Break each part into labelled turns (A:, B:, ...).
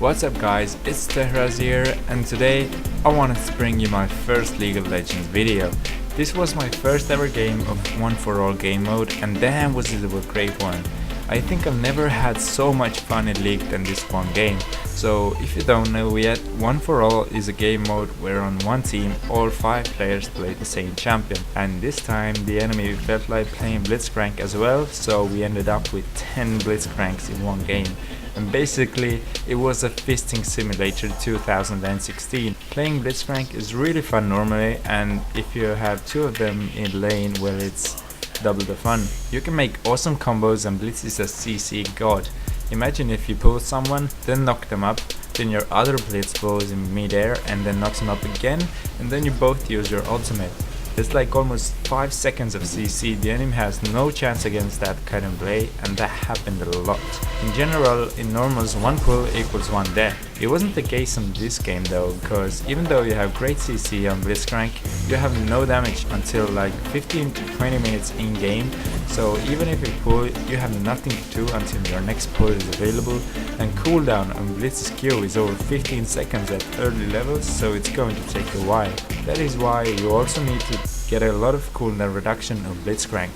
A: What's up guys, it's Tehraz here, and today I wanted to bring you my first League of Legends video. This was my first ever game of One For All game mode, and damn was it a great one. I think I've never had so much fun in League than this one game. So if you don't know yet, One For All is a game mode where on one team all 5 players play the same champion. And this time the enemy felt like playing Blitzcrank as well, so we ended up with 10 Blitzcranks in one game. And basically it was a fisting simulator 2016. Playing Blitzcrank is really fun normally, and if you have 2 of them in lane, well, it's double the fun. You can make awesome combos, and Blitz is a CC god. Imagine if you pull someone, then knock them up, then your other Blitz goes in mid-air and then knocks them up again, and then you both use your ultimate. It's like almost 5 seconds of CC. The enemy has no chance against that kind of play, and that happened a lot. In general, in normals, 1 pull equals 1 death. It wasn't the case in this game though, because even though you have great CC on Blitzcrank, you have no damage until like 15 to 20 minutes in game, so even if you pull, you have nothing to do until your next pull is available, and cooldown on Blitz's Q is over 15 seconds at early levels, so it's going to take a while. That is why you also need to get a lot of cooldown reduction on Blitzcrank.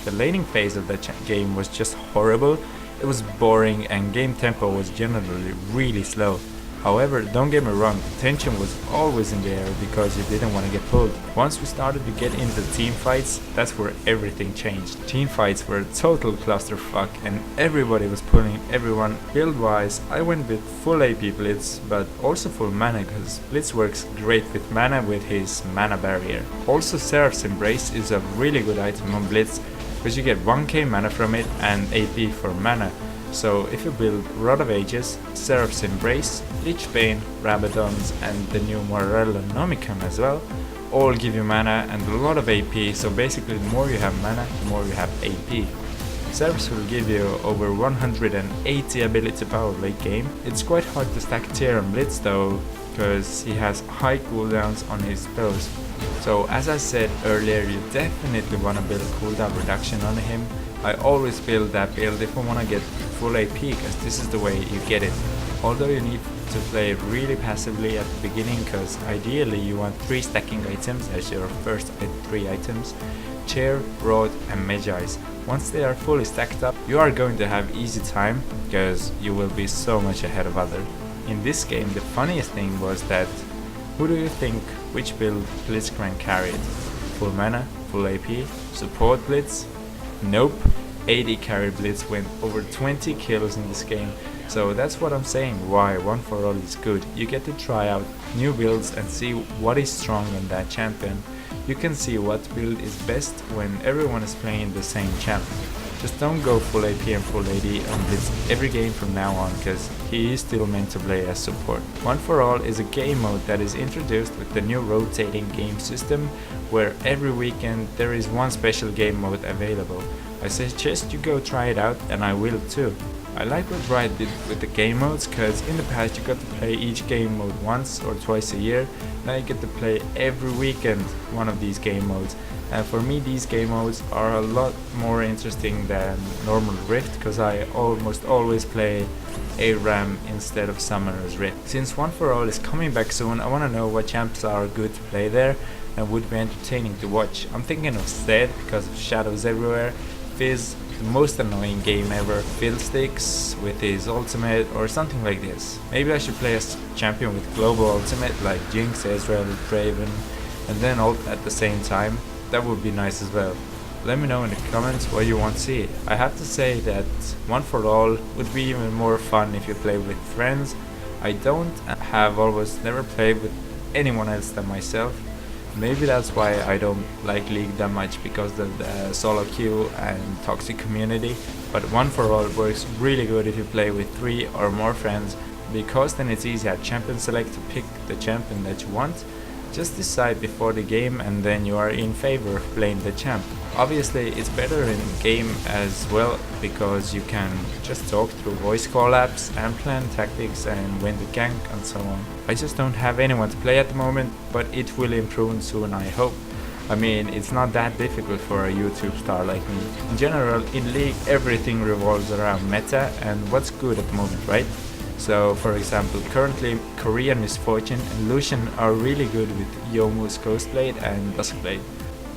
A: The laning phase of the game was just horrible. It was boring and game tempo was generally really slow. However, don't get me wrong, the tension was always in the air because you didn't want to get pulled. Once we started to get into team fights, that's where everything changed. Team fights were a total clusterfuck and everybody was pulling everyone. Build wise, I went with full AP Blitz, but also full mana, because Blitz works great with mana with his mana barrier. Also, Seraph's Embrace is a really good item on Blitz, because you get 1k mana from it and AP for mana. So if you build Rod of Ages, Seraph's Embrace, Lich Bane, Rabadons and the new Morello Nomicon as well, all give you mana and a lot of AP, so basically the more you have mana, the more you have AP. Seraphs will give you over 180 ability power late game. It's quite hard to stack tier on Blitz though, because he has high cooldowns on his spells. So as I said earlier, you definitely want to build cooldown reduction on him. I always build that build if I want to get full AP, because this is the way you get it. Although you need to play really passively at the beginning, because ideally you want 3 stacking items as your first 3 items: Chair, Rod and Magi's. Once they are fully stacked up, you are going to have easy time, because you will be so much ahead of others. In this game, the funniest thing was that, who do you think which build Blitzcrank carried? Full mana, full AP, support Blitz? Nope, AD carried Blitz, went over 20 kills in this game. So that's what I'm saying, why One For All is good. You get to try out new builds and see what is strong on that champion. You can see what build is best when everyone is playing the same champion. Just don't go full AP and full AD on Blitz every game from now on, because he is still meant to play as support. One For All is a game mode that is introduced with the new rotating game system, where every weekend there is one special game mode available. I suggest you go try it out, and I will too. I like what Riot did with the game modes, because in the past you got to play each game mode once or twice a year. Now you get to play every weekend one of these game modes. And for me, these game modes are a lot more interesting than normal Rift, because I almost always play ARAM instead of Summoner's Rift. Since One For All is coming back soon, I want to know what champs are good to play there and would be entertaining to watch. I'm thinking of Zed because of shadows everywhere, Fizz, the most annoying game ever, Fiddlesticks with his ultimate or something like this. Maybe I should play a champion with global ultimate like Jinx, Ezreal, Draven, and then ult at the same time. That would be nice as well. Let me know in the comments what you want to see. I have to say that One For All would be even more fun if you play with friends. I don't have always never played with anyone else than myself. Maybe that's why I don't like League that much, because of the solo queue and toxic community. But One For All works really good if you play with 3 or more friends, because then it's easy at champion select to pick the champion that you want. Just decide before the game and then you are in favor of playing the champ. Obviously it's better in game as well, because you can just talk through voice call apps and plan tactics and win the gank and so on. I just don't have anyone to play at the moment, but it will improve soon, I hope. I mean, it's not that difficult for a YouTube star like me. In general, in League everything revolves around meta and what's good at the moment, right? So for example, currently Korean Misfortune and Lucian are really good with Yomu's Ghostblade and Duskblade.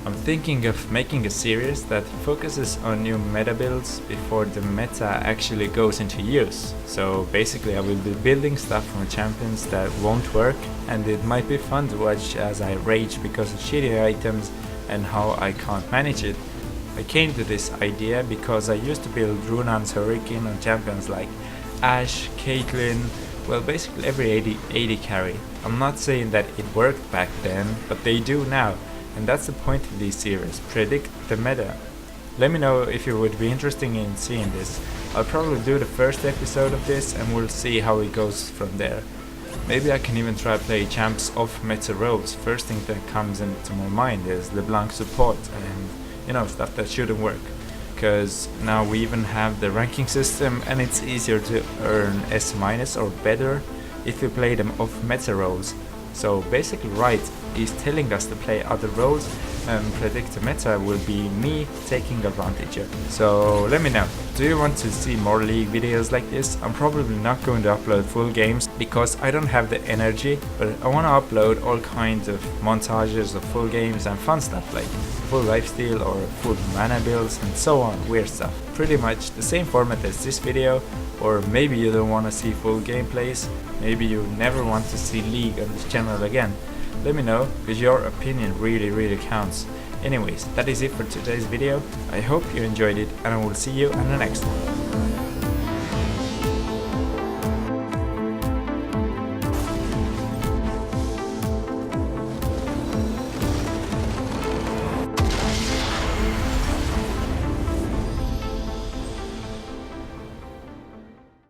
A: I'm thinking of making a series that focuses on new meta builds before the meta actually goes into use. So basically I will be building stuff from champions that won't work, and it might be fun to watch as I rage because of shitty items and how I can't manage it. I came to this idea because I used to build Runan's Hurricane on champions like Ashe, Caitlyn, well basically every 80 carry. I'm not saying that it worked back then, but they do now. And that's the point of these series, predict the meta. Let me know if you would be interested in seeing this. I'll probably do the first episode of this and we'll see how it goes from there. Maybe I can even try play champs off meta roles. First thing that comes into my mind is LeBlanc support and stuff that shouldn't work. Because now we even have the ranking system and it's easier to earn S- or better if you play them off meta roles. So basically Riot is telling us to play other roles, and predict the meta will be me taking advantage of it. So let me know, do you want to see more League videos like this? I'm probably not going to upload full games because I don't have the energy, but I want to upload all kinds of montages of full games and fun stuff like full lifesteal or full mana builds and so on, weird stuff. Pretty much the same format as this video, or maybe you don't want to see full gameplays, maybe you never want to see League on this channel again. Let me know, because your opinion really counts. Anyways, that is it for today's video. I hope you enjoyed it and I will see you in the next one.